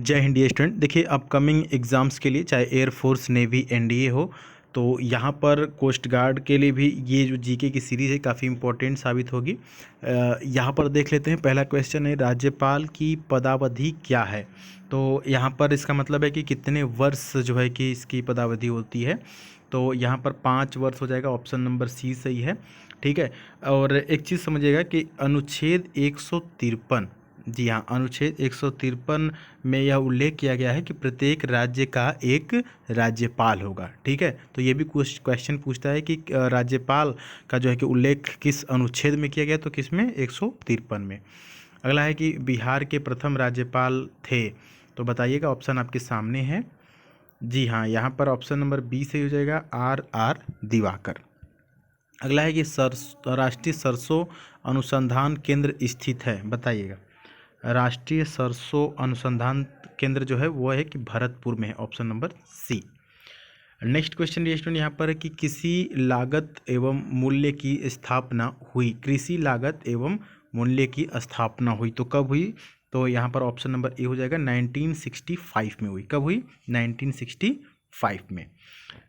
जय हिंद स्टूडेंट। देखिए upcoming exams के लिए चाहे एयरफोर्स, नेवी, एनडीए हो, तो यहाँ पर कोस्ट गार्ड के लिए भी ये जो जीके की सीरीज़ है काफ़ी इंपॉर्टेंट साबित होगी। यहाँ पर देख लेते हैं। पहला क्वेश्चन है, राज्यपाल की पदावधि क्या है। तो यहाँ पर इसका मतलब है कि कितने वर्ष जो है कि इसकी पदावधि होती है। तो यहाँ पर 5 वर्ष हो जाएगा, ऑप्शन नंबर सी सही है। ठीक है। और एक चीज़ समझिएगा कि अनुच्छेद 153, जी हाँ, अनुच्छेद 153 में यह उल्लेख किया गया है कि प्रत्येक राज्य का एक राज्यपाल होगा। ठीक है। तो ये भी कुछ क्वेश्चन पूछता है कि राज्यपाल का जो है कि उल्लेख किस अनुच्छेद में किया गया, तो किस में, 153 में। अगला है कि बिहार के प्रथम राज्यपाल थे, तो बताइएगा, ऑप्शन आपके सामने है। जी हाँ, यहाँ पर ऑप्शन नंबर बी सही हो जाएगा, आर दिवाकर। अगला है कि राष्ट्रीय सरसों अनुसंधान केंद्र स्थित है, बताइएगा। राष्ट्रीय सरसों अनुसंधान केंद्र जो है वो है कि भरतपुर में है, option number C. Next question ये स्टूडेंट यहाँ पर है कि किसी लागत एवं मूल्य की स्थापना हुई, कृषि लागत एवं मूल्य की स्थापना हुई, तो कब हुई। तो यहाँ पर ऑप्शन नंबर ए हो जाएगा, 1965 में हुई। कब हुई, 1965 में।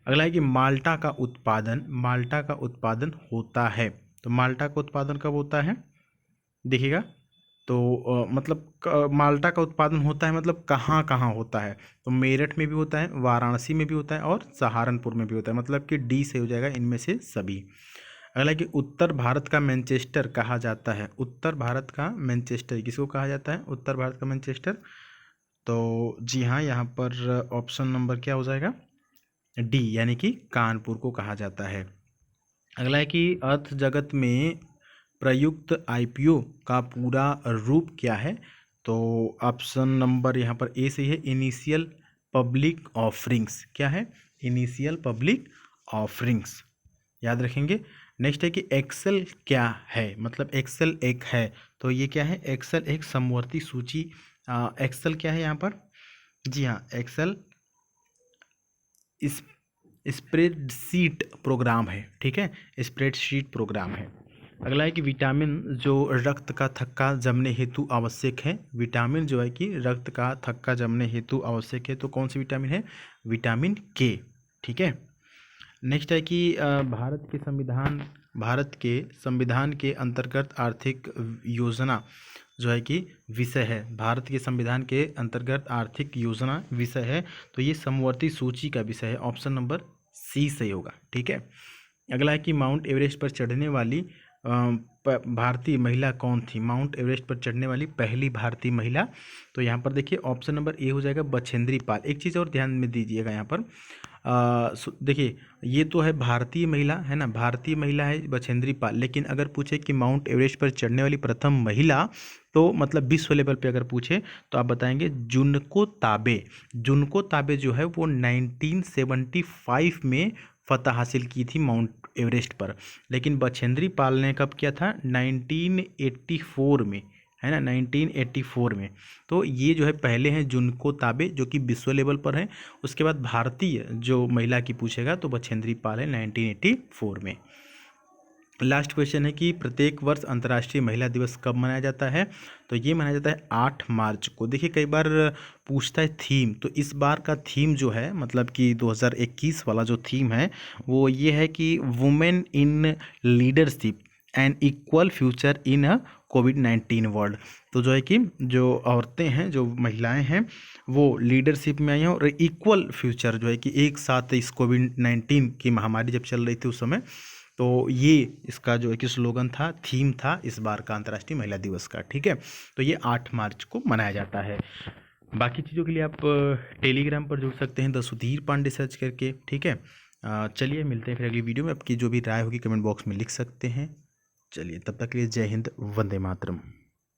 अगला है कि माल्टा का उत्पादन होता है, तो माल्टा का उत्पादन कब होता है, देखिएगा। तो मतलब माल्टा का उत्पादन होता है, मतलब कहाँ कहाँ होता है। तो मेरठ में भी होता है, वाराणसी में भी होता है और सहारनपुर में भी होता है, मतलब कि डी से हो जाएगा इनमें से सभी। अगला कि उत्तर भारत का मैनचेस्टर कहा जाता है। उत्तर भारत का मैनचेस्टर किसको कहा जाता है, उत्तर भारत का मैनचेस्टर। तो जी हाँ, यहाँ पर ऑप्शन नंबर क्या हो जाएगा, डी, यानी कि कानपुर को कहा जाता है। अगला है कि अर्थ जगत में प्रयुक्त आईपीओ का पूरा रूप क्या है। तो ऑप्शन नंबर यहाँ पर ए सही है, इनिशियल पब्लिक ऑफरिंग्स। क्या है, इनिशियल पब्लिक ऑफरिंग्स, याद रखेंगे। नेक्स्ट है कि एक्सेल क्या है, मतलब एक्सेल एक है, तो ये क्या है, एक्सेल एक समवर्ती सूची। एक्सेल क्या है यहाँ पर, जी हाँ, एक्सेल स्प्रेडशीट प्रोग्राम है। ठीक है, स्प्रेडशीट प्रोग्राम है। अगला है कि विटामिन जो रक्त का थक्का जमने हेतु आवश्यक है, विटामिन जो है कि रक्त का थक्का जमने हेतु आवश्यक है, तो कौन सी विटामिन है, विटामिन के। ठीक है। नेक्स्ट है कि भारत के संविधान के अंतर्गत आर्थिक योजना जो है कि विषय है, भारत के संविधान के अंतर्गत आर्थिक योजना विषय है, तो ये समवर्ती सूची का विषय है, ऑप्शन नंबर सी सही होगा। ठीक है। अगला है कि माउंट एवरेस्ट पर चढ़ने वाली भारतीय महिला कौन थी, माउंट एवरेस्ट पर चढ़ने वाली पहली भारतीय महिला। तो यहाँ पर देखिए ऑप्शन नंबर ए हो जाएगा, बछेंद्री पाल। एक चीज़ और ध्यान में दीजिएगा यहाँ पर, देखिए ये तो है भारतीय महिला है ना, भारतीय महिला है बछेंद्री पाल, लेकिन अगर पूछे कि माउंट एवरेस्ट पर चढ़ने वाली प्रथम महिला, तो मतलब विश्व लेवल पे अगर पूछे तो आप बताएंगे जुनको ताबे। जुनको ताबे जो है वो 1975 में फतह हासिल की थी माउंट एवरेस्ट पर, लेकिन बछेंद्री पाल ने कब किया था, 1984 में, है ना, 1984 में। तो ये जो है पहले हैं जुनको ताबे जो कि विश्व लेवल पर हैं। उसके बाद भारतीय जो महिला की पूछेगा तो बछेंद्री पाल है 1984 में। लास्ट क्वेश्चन है कि प्रत्येक वर्ष अंतर्राष्ट्रीय महिला दिवस कब मनाया जाता है। तो ये मनाया जाता है 8 मार्च को। देखिए कई बार पूछता है थीम, तो इस बार का थीम जो है, मतलब कि 2021 वाला जो थीम है वो ये है कि women in leadership and equal future in a covid world. तो जो है कि जो औरतें हैं, जो महिलाएं हैं, वो लीडरशिप में आई हैं और इक्वल फ्यूचर जो है कि एक साथ इस कोविड-19 की महामारी जब चल रही थी उस समय, तो ये इसका जो है कि स्लोगन था, थीम था इस बार का अंतर्राष्ट्रीय महिला दिवस का। ठीक है। तो ये 8 मार्च को मनाया जाता है। बाकी चीज़ों के लिए आप टेलीग्राम पर जुड़ सकते हैं, द सुधीर पांडे सर्च करके। ठीक है। चलिए मिलते हैं फिर अगली वीडियो में। आपकी जो भी राय होगी कमेंट बॉक्स में लिख सकते हैं। चलिए तब तक के लिए जय हिंद, वंदे मातरम।